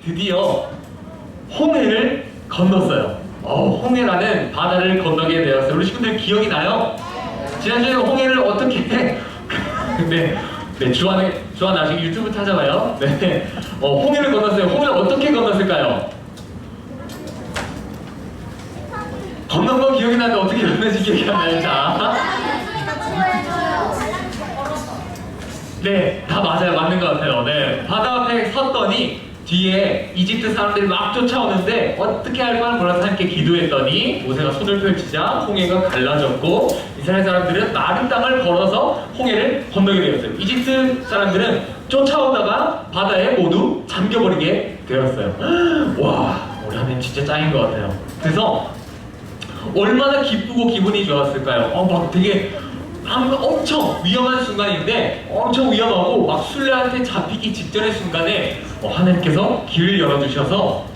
드디어 홍해를 건넜어요. 홍해라는 바다를 건너게 되었어요. 우리 친구들 기억이 나요? 지난주에 홍해를 어떻게 네, 주한 나중에 유튜브 찾아봐요. 네, 홍해를 건넜어요. 홍해를 어떻게 건넜을까요? 건넌 거 기억이 나는데 어떻게 건너지 기억이 안 나요. 자, 네, 다 맞아요. 맞는 것 같아요. 네, 바다 앞에 섰더니 뒤에 이집트 사람들이 막 쫓아오는데 어떻게 할 걸 몰라서 함께 기도했더니 모세가 손을 펼치자 홍해가 갈라졌고 이스라엘 사람들은 마른 땅을 걸어서 홍해를 건너게 되었어요. 이집트 사람들은 쫓아오다가 바다에 모두 잠겨버리게 되었어요. 와, 우리 하나님 진짜 짱인 것 같아요. 그래서 얼마나 기쁘고 기분이 좋았을까요? 막 되게 엄청 위험한 순간인데 엄청 위험하고 막 술래한테 잡히기 직전의 순간에 하나님께서 길을 열어주셔서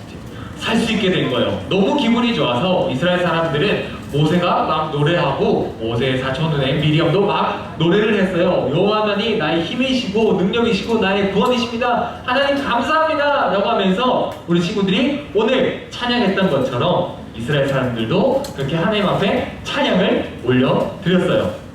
살 수 있게 된 거예요. 너무 기분이 좋아서 이스라엘 사람들은 모세가 막 노래하고 모세의 사촌 누나 미리암도 막 노래를 했어요. 여호와만이 나의 힘이시고 능력이시고 나의 구원이십니다. 하나님 감사합니다 라고 하면서 우리 친구들이 오늘 찬양했던 것처럼 이스라엘 사람들도 그렇게 하나님 앞에 찬양을 올려드렸어요.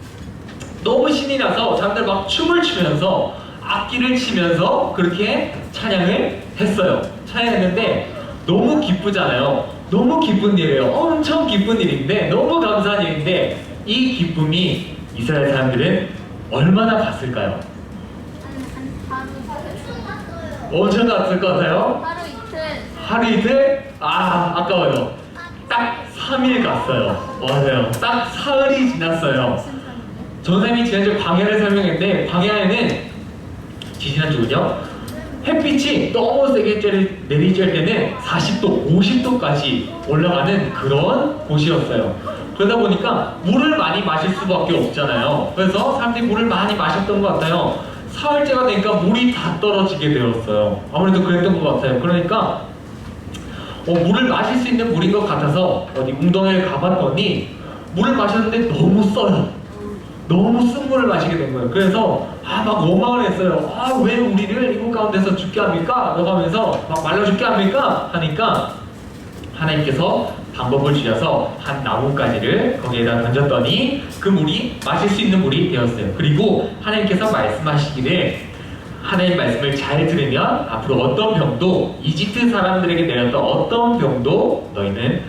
너무 신이 나서 사람들 막 춤을 추면서 악기를 치면서 그렇게 찬양을 했어요. 찬양했는데 너무 기쁘잖아요. 너무 기쁜 일이에요. 엄청 기쁜 일인데 너무 감사한 일인데 이 기쁨이 이스라엘 사람들은 얼마나 갔을까요? 엄청 갔을 것 같아요? 하루 이틀. 하루 이틀? 아까워요. 딱 3일 갔어요. 맞아요. 딱 사흘이 지났어요. 전쌤이 지난주 광야를 설명했는데 광야에는 지난주군요. 햇빛이 너무 세게 내리쬐을 때는 40도, 50도까지 올라가는 그런 곳이었어요. 그러다 보니까 물을 많이 마실 수밖에 없잖아요. 그래서 사람들이 물을 많이 마셨던 것 같아요. 사흘째가 되니까 물이 다 떨어지게 되었어요. 아무래도 그랬던 것 같아요. 그러니까 물을 마실 수 있는 물인 것 같아서 어디 웅덩이를 가봤더니 물을 마셨는데 너무 써요. 너무 쓴 물을 마시게 된 거예요. 그래서 막 원망을 했어요. 왜 우리를 이곳 가운데서 죽게 합니까? 라고 하면서 막 말라 죽게 합니까? 하니까 하나님께서 방법을 주셔서 한 나뭇가지를 거기에다 던졌더니 그 물이 마실 수 있는 물이 되었어요. 그리고 하나님께서 말씀하시기를 하나님 말씀을 잘 들으면 앞으로 어떤 병도 이집트 사람들에게 내렸던 어떤 병도 너희는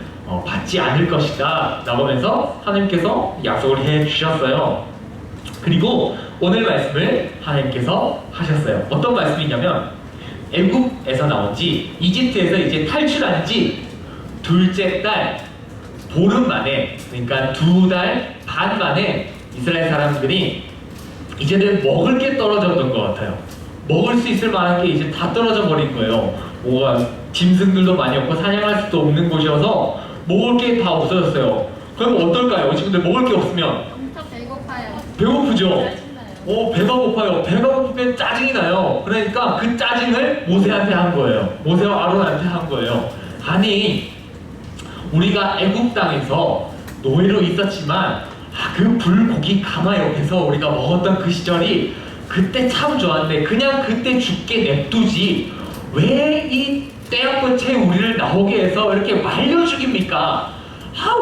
받지 않을 것이다 라고 하면서 하나님께서 약속을 해 주셨어요. 그리고 오늘 말씀을 하나님께서 하셨어요. 어떤 말씀이냐면 애굽에서 나온 지 이집트에서 이제 탈출한 지 둘째 달 보름 만에, 그러니까 2달 반 만에 이스라엘 사람들이 이제는 먹을 게 떨어졌던 것 같아요. 먹을 수 있을 만한 게 이제 다 떨어져 버린 거예요. 뭐가 짐승들도 많이 없고 사냥할 수도 없는 곳이어서 먹을 게 다 없어졌어요. 그럼 어떨까요? 친구들 먹을 게 없으면 엄청 배고파요. 배고프죠? 배가 고파요. 배가 고프면 짜증이 나요. 그러니까 그 짜증을 모세한테 한 거예요. 모세와 아론한테 한 거예요. 아니, 우리가 애굽 땅에서 노예로 있었지만 그 불고기 가마 옆에서 우리가 먹었던 그 시절이 그때 참 좋았는데 그냥 그때 죽게 냅두지 왜 이 때야끝에 우리를 나오게 해서 이렇게 말려 죽입니까?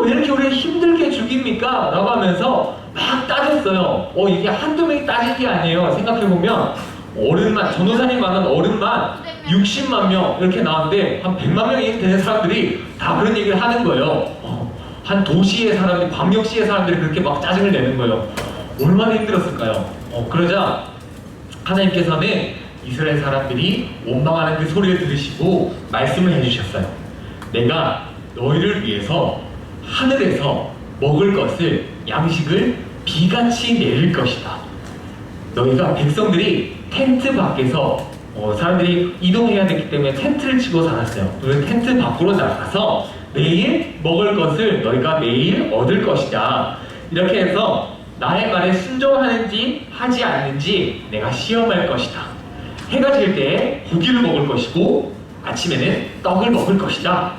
왜 이렇게 우리를 힘들게 죽입니까? 라고 하면서 막 따졌어요. 이게 한두 명이 따진 게 아니에요. 생각해보면 어른만, 전도사님 많은 어른만 60만 명 이렇게 나왔는데 한 100만 명이 되는 사람들이 다 그런 얘기를 하는 거예요. 한 도시의 사람들이, 광역시의 사람들이 그렇게 막 짜증을 내는 거예요. 얼마나 힘들었을까요? 그러자 하나님께서는 이스라엘 사람들이 원망하는 그 소리를 들으시고 말씀을 해주셨어요. 내가 너희를 위해서 하늘에서 먹을 것을, 양식을 비같이 내릴 것이다. 너희가 백성들이 텐트 밖에서 사람들이 이동해야 됐기 때문에 텐트를 치고 살았어요. 너희 텐트 밖으로 나가서 매일 먹을 것을 너희가 매일 얻을 것이다. 이렇게 해서 나의 말에 순종하는지 하지 않는지 내가 시험할 것이다. 해가 질 때 고기를 먹을 것이고 아침에는 떡을 먹을 것이다.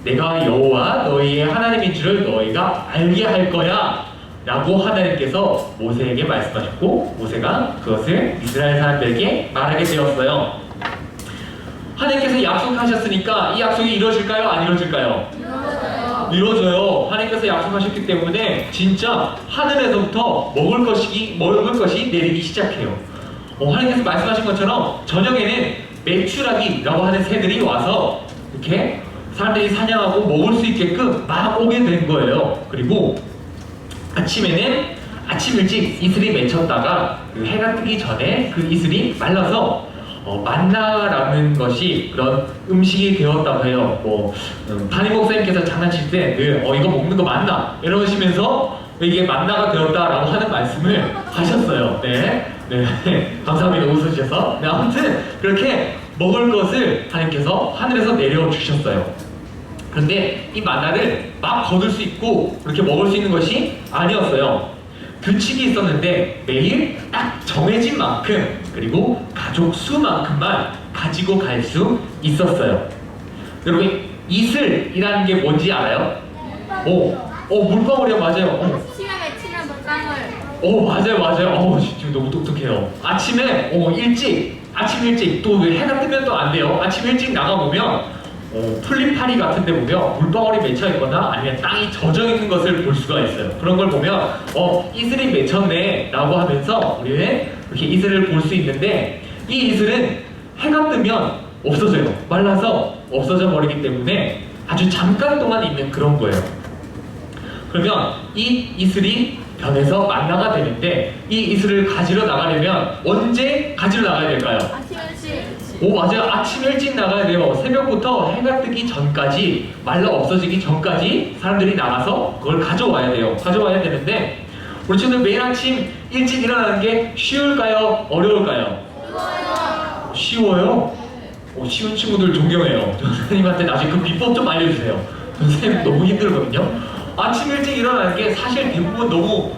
내가 여호와 너희의 하나님인 줄을 너희가 알게 할 거야 라고 하나님께서 모세에게 말씀하셨고 모세가 그것을 이스라엘 사람들에게 말하게 되었어요. 하나님께서 약속하셨으니까 이 약속이 이루어질까요? 안 이루어질까요? 이루어져요. 하나님께서 약속하셨기 때문에 진짜 하늘에서부터 먹을 것이 내리기 시작해요. 하나님께서 말씀하신 것처럼 저녁에는 메추라기라고 하는 새들이 와서 이렇게 사람들이 사냥하고 먹을 수 있게끔 막 오게 된 거예요. 그리고 아침에는 아침 일찍 이슬이 맺혔다가 그 해가 뜨기 전에 그 이슬이 말라서 만나라는 것이 그런 음식이 되었다고 해요. 담임 목사님께서 장난칠 때 이거 먹는 거 맞나? 이러시면서 이게 만나가 되었다라고 하는 말씀을 하셨어요. 네, 감사합니다. 웃으셔서. 네, 아무튼 그렇게 먹을 것을 하나님께서 하늘에서 내려주셨어요. 그런데 이 만나를 막 거둘 수 있고 그렇게 먹을 수 있는 것이 아니었어요. 규칙이 있었는데 매일 딱 정해진 만큼 그리고 가족 수만큼만 가지고 갈 수 있었어요. 여러분 이슬이라는 게 뭔지 알아요? 물방울이요. 맞아요. 시간에 친한 물방울. 맞아요. 진짜 너무 똑똑해요. 아침에 아침 일찍 또 해가 뜨면 또 안 돼요. 아침 일찍 나가보면 풀린 파리 같은 데 보면 물방울이 맺혀 있거나 아니면 땅이 젖어 있는 것을 볼 수가 있어요. 그런 걸 보면 이슬이 맺혔네 라고 하면서 우리는 이렇게 이슬을 볼 수 있는데 이 이슬은 해가 뜨면 없어져요. 말라서 없어져 버리기 때문에 아주 잠깐 동안 있는 그런 거예요. 그러면 이 이슬이 변해서 만나가 되는데 이 이슬을 가지러 나가려면 언제 가지러 나가야 될까요? 맞아요. 아침 일찍 나가야 돼요. 새벽부터 해가 뜨기 전까지, 말라 없어지기 전까지 사람들이 나가서 그걸 가져와야 돼요. 가져와야 되는데 우리 친구들 매일 아침 일찍 일어나는 게 쉬울까요? 어려울까요? 쉬워요? 쉬운 친구들 존경해요. 선생님한테 나중에 그 비법 좀 알려주세요. 선생님 너무 힘들거든요. 아침 일찍 일어나는 게 사실 대부분 너무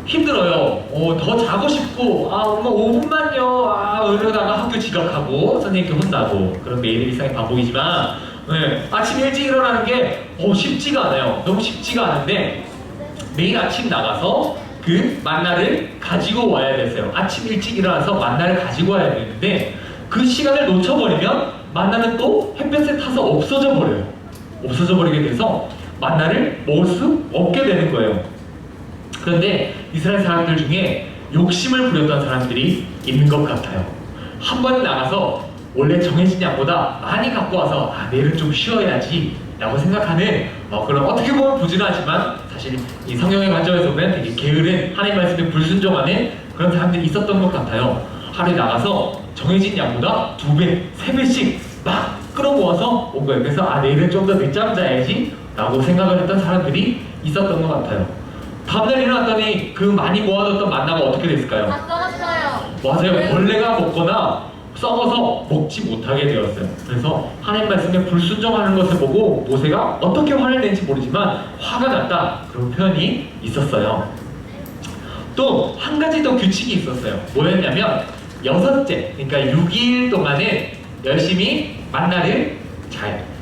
힘들어요. 더 자고 싶고 엄마 5분만요. 이러다가 학교 지각하고 선생님께 혼나고 그런 매일 일상의 반복이지만 아침 일찍 일어나는 게 쉽지가 않아요. 너무 쉽지가 않은데 매일 아침 나가서 그 만나를 가지고 와야 됐어요. 아침 일찍 일어나서 만나를 가지고 와야 되는데 그 시간을 놓쳐버리면 만나는 또 햇볕에 타서 없어져 버려요. 없어져 버리게 돼서 만나를 먹을 수 없게 되는 거예요. 그런데 이스라엘 사람들 중에 욕심을 부렸던 사람들이 있는 것 같아요. 한 번 나가서 원래 정해진 양보다 많이 갖고 와서 내일은 좀 쉬어야지 라고 생각하는 그런 어떻게 보면 부지런하지만 사실 이 성경의 관점에서 보면 되게 게으른 하나님 말씀에 불순종하는 그런 사람들이 있었던 것 같아요. 하루에 나가서 정해진 양보다 2배, 3배씩 막 끌어모아서 온 거예요. 그래서 내일은 좀 더 늦잠 자야지 라고 생각을 했던 사람들이 있었던 것 같아요. 다음날 일어났더니 그 많이 모아뒀던 만나가 어떻게 됐을까요? 다 썩었어요. 맞아요. 벌레가 먹거나 썩어서 먹지 못하게 되었어요. 그래서 하나님 말씀에 불순종하는 것을 보고 모세가 어떻게 화를 낸지 모르지만 화가 났다 그런 표현이 있었어요. 또 한 가지 더 규칙이 있었어요. 뭐였냐면 6째, 그러니까 6일 동안은 열심히 만나를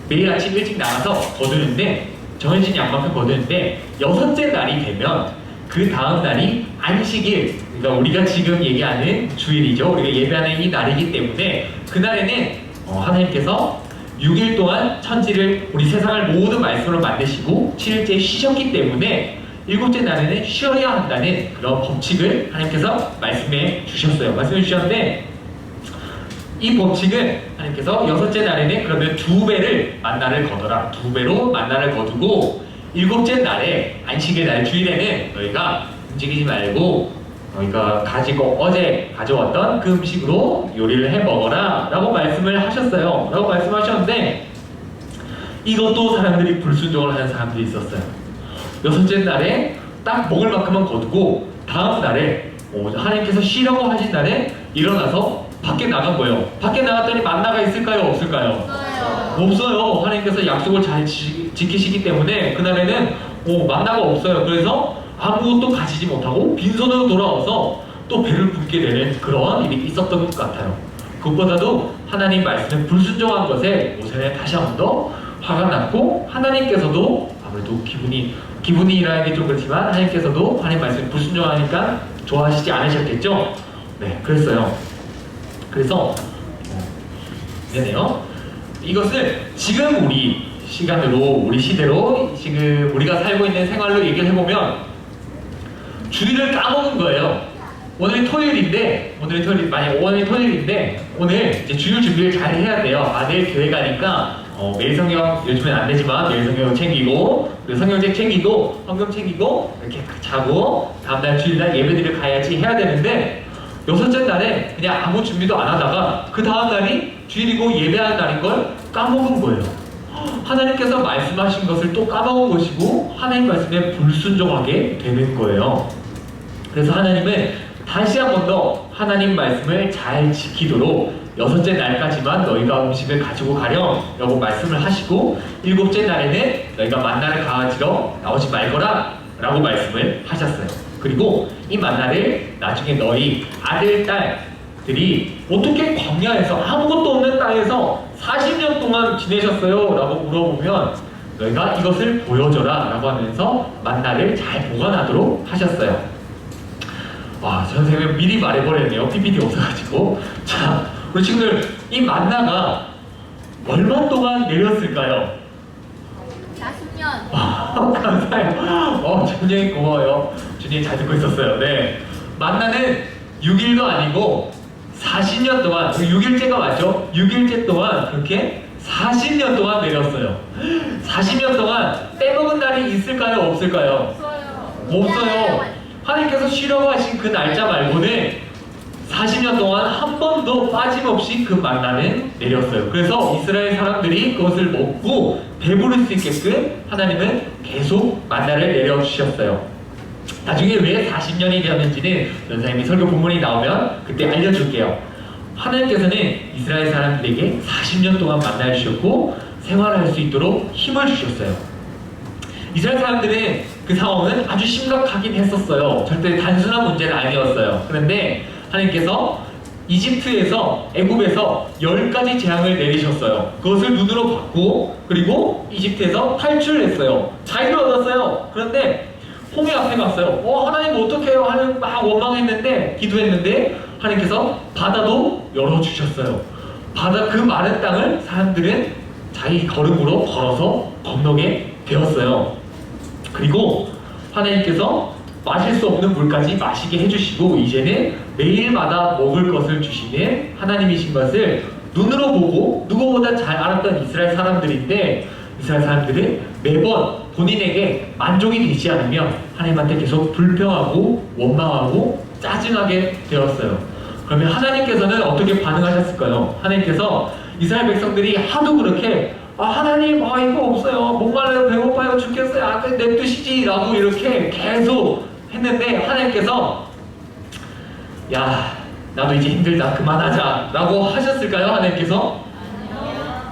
매일 아침 일찍 나가서 거두는데 정해진 양만큼 거두는데 6째 날이 되면 그 다음 날이 안식일, 그러니까 우리가 지금 얘기하는 주일이죠. 우리가 예배하는 이 날이기 때문에 그날에는 하나님께서 6일 동안 천지를 우리 세상을 모두 말씀으로 만드시고 7일째 쉬셨기 때문에 7째 날에는 쉬어야 한다는 그런 법칙을 하나님께서 말씀해 주셨어요. 말씀해 주셨는데 이 법칙은 하나님께서 6째 날에는 그러면 2배를 만나를 거둬라. 2배로 만나를 거두고 7째 날에 안식일 날 주일에는 너희가 움직이지 말고 너희가 가지고 어제 가져왔던 그 음식으로 요리를 해 먹어라 라고 말씀을 하셨어요. 라고 말씀하셨는데 이것도 사람들이 불순종을 하는 사람들이 있었어요. 6째 날에 딱 먹을 만큼만 거두고 다음 날에 하나님께서 쉬라고 하신 날에 일어나서 밖에 나간 거예요. 밖에 나갔더니 만나가 있을까요? 없을까요? 없어요. 하나님께서 약속을 잘 지키시기 때문에 그날에는 만나가 없어요. 그래서 아무것도 가지지 못하고 빈손으로 돌아와서 또 배를 붓게 되는 그런 일이 있었던 것 같아요. 그것보다도 하나님 말씀에 불순종한 것에 모세는 다시 한 번 더 화가 났고 하나님께서도 아무래도 기분이라는 게 좀 그렇지만 하나님께서도 하나님 말씀에 불순종하니까 좋아하시지 않으셨겠죠? 네, 그랬어요. 그래서 미안해요. 이것을 지금 우리 시간으로, 우리 시대로, 지금 우리가 살고 있는 생활로 얘기를 해보면 주일을 까먹은 거예요. 오늘이 토요일인데, 오늘이 토요일인데, 오늘 이제 주일 준비를 잘 해야 돼요. 내일 교회 가니까, 매일 성경, 요즘엔 안 되지만, 매일 성경 챙기고, 그리고 성경책 챙기고, 헌금 챙기고, 이렇게 자고, 다음날 주일날 예배드리러 가야지 해야 되는데, 여섯째 날에 그냥 아무 준비도 안 하다가, 그 다음날이 주일이고 예배하는 날인 걸 까먹은 거예요. 하나님께서 말씀하신 것을 또 까먹은 것이고, 하나님 말씀에 불순종하게 되는 거예요. 그래서 하나님은 다시 한 번 더 하나님 말씀을 잘 지키도록 여섯째 날까지만 너희가 음식을 가지고 가렴 라고 말씀을 하시고, 일곱째 날에는 너희가 만나를 가지러 나오지 말거라 라고 말씀을 하셨어요. 그리고 이 만나를 나중에 너희 아들, 딸들이 어떻게 광야에서 아무것도 없는 땅에서 40년 동안 지내셨어요 라고 물어보면 너희가 이것을 보여줘라 라고 하면서 만나를 잘 보관하도록 하셨어요. 와, 선생님 미리 말해버렸네요. PPT 없어가지고. 자, 우리 친구들, 이 만나가 얼마 동안 내렸을까요? 40년. 감사해요. 준영이 고마워요. 준영이 잘 듣고 있었어요. 네. 만나는 6일도 아니고 40년 동안, 6일째가 맞죠? 6일째 동안 그렇게 40년 동안 내렸어요. 40년 동안 빼먹은 날이 있을까요? 없을까요? 없어요. 하나님께서 쉬라고 하신 그 날짜 말고는 40년 동안 한 번도 빠짐없이 그 만나는 내렸어요. 그래서 이스라엘 사람들이 그것을 먹고 배부를 수 있게끔 하나님은 계속 만나를 내려주셨어요. 나중에 왜 40년이 되었는지는 선생님이 설교 본문이 나오면 그때 알려줄게요. 하나님께서는 이스라엘 사람들에게 40년 동안 만나를 주셨고 생활할 수 있도록 힘을 주셨어요. 이스라엘 사람들은 그 상황은 아주 심각하긴 했었어요. 절대 단순한 문제는 아니었어요. 그런데 하나님께서 이집트에서, 애굽에서 10가지 재앙을 내리셨어요. 그것을 눈으로 봤고, 그리고 이집트에서 탈출했어요. 자유를 얻었어요. 그런데 홍해 앞에 갔어요. 하나님 어떡해요? 하나님 막 원망했는데, 기도했는데 하나님께서 바다도 열어주셨어요. 바다 그 마른 땅을 사람들은 자기 걸음으로 걸어서 건너게 되었어요. 그리고 하나님께서 마실 수 없는 물까지 마시게 해주시고, 이제는 매일마다 먹을 것을 주시는 하나님이신 것을 눈으로 보고 누구보다 잘 알았던 이스라엘 사람들인데, 이스라엘 사람들은 매번 본인에게 만족이 되지 않으면 하나님한테 계속 불평하고 원망하고 짜증하게 되었어요. 그러면 하나님께서는 어떻게 반응하셨을까요? 하나님께서 이스라엘 백성들이 하도 그렇게 하나님 이거 없어요, 목말라요, 배고파요, 죽겠어요, 내 뜻이지 라고 이렇게 계속 했는데, 하나님께서 야, 나도 이제 힘들다, 그만하자 라고 하셨을까요? 하나님께서?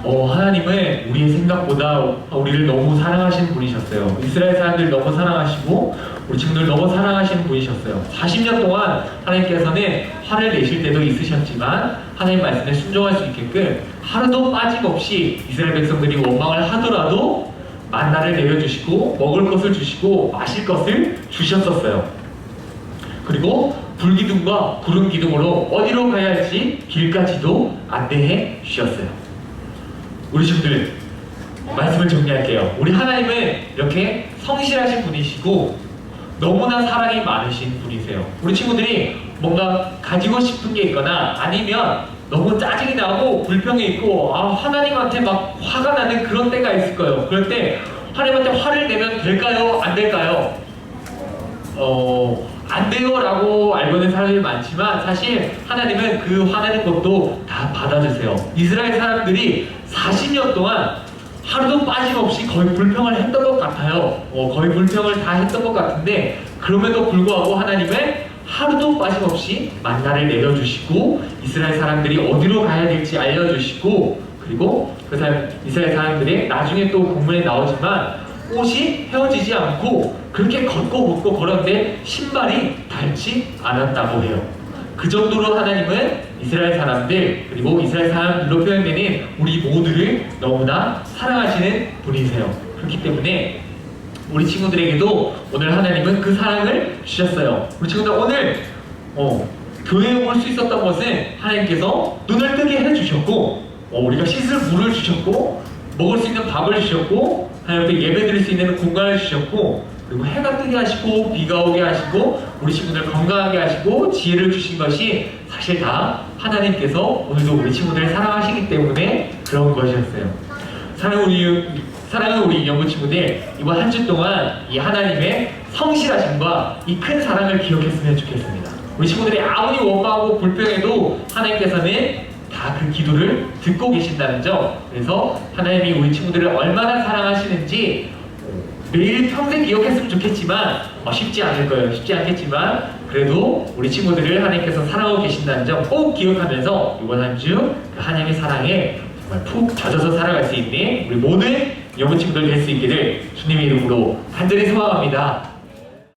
하나님은 우리의 생각보다 우리를 너무 사랑하시는 분이셨어요. 이스라엘 사람들 너무 사랑하시고 우리 친구들 너무 사랑하시는 분이셨어요. 40년 동안 하나님께서는 화를 내실 때도 있으셨지만 하나님 말씀에 순종할 수 있게끔 하루도 빠짐없이 이스라엘 백성들이 원망을 하더라도 만나를 내려주시고 먹을 것을 주시고 마실 것을 주셨었어요. 그리고 불기둥과 구름 기둥으로 어디로 가야 할지 길까지도 안내해 주셨어요. 우리 친구들, 말씀을 정리할게요. 우리 하나님은 이렇게 성실하신 분이시고 너무나 사랑이 많으신 분이세요. 우리 친구들이 뭔가 가지고 싶은 게 있거나 아니면 너무 짜증이 나고 불평이 있고 하나님한테 막 화가 나는 그런 때가 있을 거예요. 그럴 때 하나님한테 화를 내면 될까요? 안 될까요? 안 돼요 라고 알고 있는 사람들이 많지만 사실 하나님은 그 화내는 것도 다 받아주세요. 이스라엘 사람들이 40년 동안 하루도 빠짐없이 거의 불평을 했던 것 같아요. 거의 불평을 다 했던 것 같은데, 그럼에도 불구하고 하나님은 하루도 빠짐없이 만나를 내려주시고 이스라엘 사람들이 어디로 가야 될지 알려주시고, 그리고 이스라엘 사람들이 나중에 또 본문에 나오지만 옷이 헤어지지 않고 그렇게 걷고 걸었는데 신발이 닳지 않았다고 해요. 그 정도로 하나님은 이스라엘 사람들, 그리고 이스라엘 사람들로 표현되는 우리 모두를 너무나 사랑하시는 분이세요. 그렇기 때문에 우리 친구들에게도 오늘 하나님은 그 사랑을 주셨어요. 우리 친구들 오늘 교회에 올 수 있었던 것은 하나님께서 눈을 뜨게 해주셨고, 우리가 씻을 물을 주셨고 먹을 수 있는 밥을 주셨고 하나님 예배 드릴 수 있는 공간을 주셨고 그리고 해가 뜨게 하시고 비가 오게 하시고 우리 친구들 건강하게 하시고 지혜를 주신 것이 사실 다 하나님께서 오늘도 우리 친구들을 사랑하시기 때문에 그런 것이었어요. 사랑하는 우리 영구 친구들, 이번 한 주 동안 이 하나님의 성실하심과 이 큰 사랑을 기억했으면 좋겠습니다. 우리 친구들이 아무리 원망하고 불평해도 하나님께서는 다 그 기도를 듣고 계신다는 점. 그래서 하나님이 우리 친구들을 얼마나 사랑하시는지 매일 평생 기억했으면 좋겠지만 쉽지 않을 거예요. 쉽지 않겠지만 그래도 우리 친구들을 하나님께서 사랑하고 계신다는 점 꼭 기억하면서 이번 한 주 그 하나님의 사랑에 정말 푹 젖어서 살아갈 수 있는 우리 모든 영구 친구들 될 수 있기를 주님의 이름으로 간절히 소망합니다.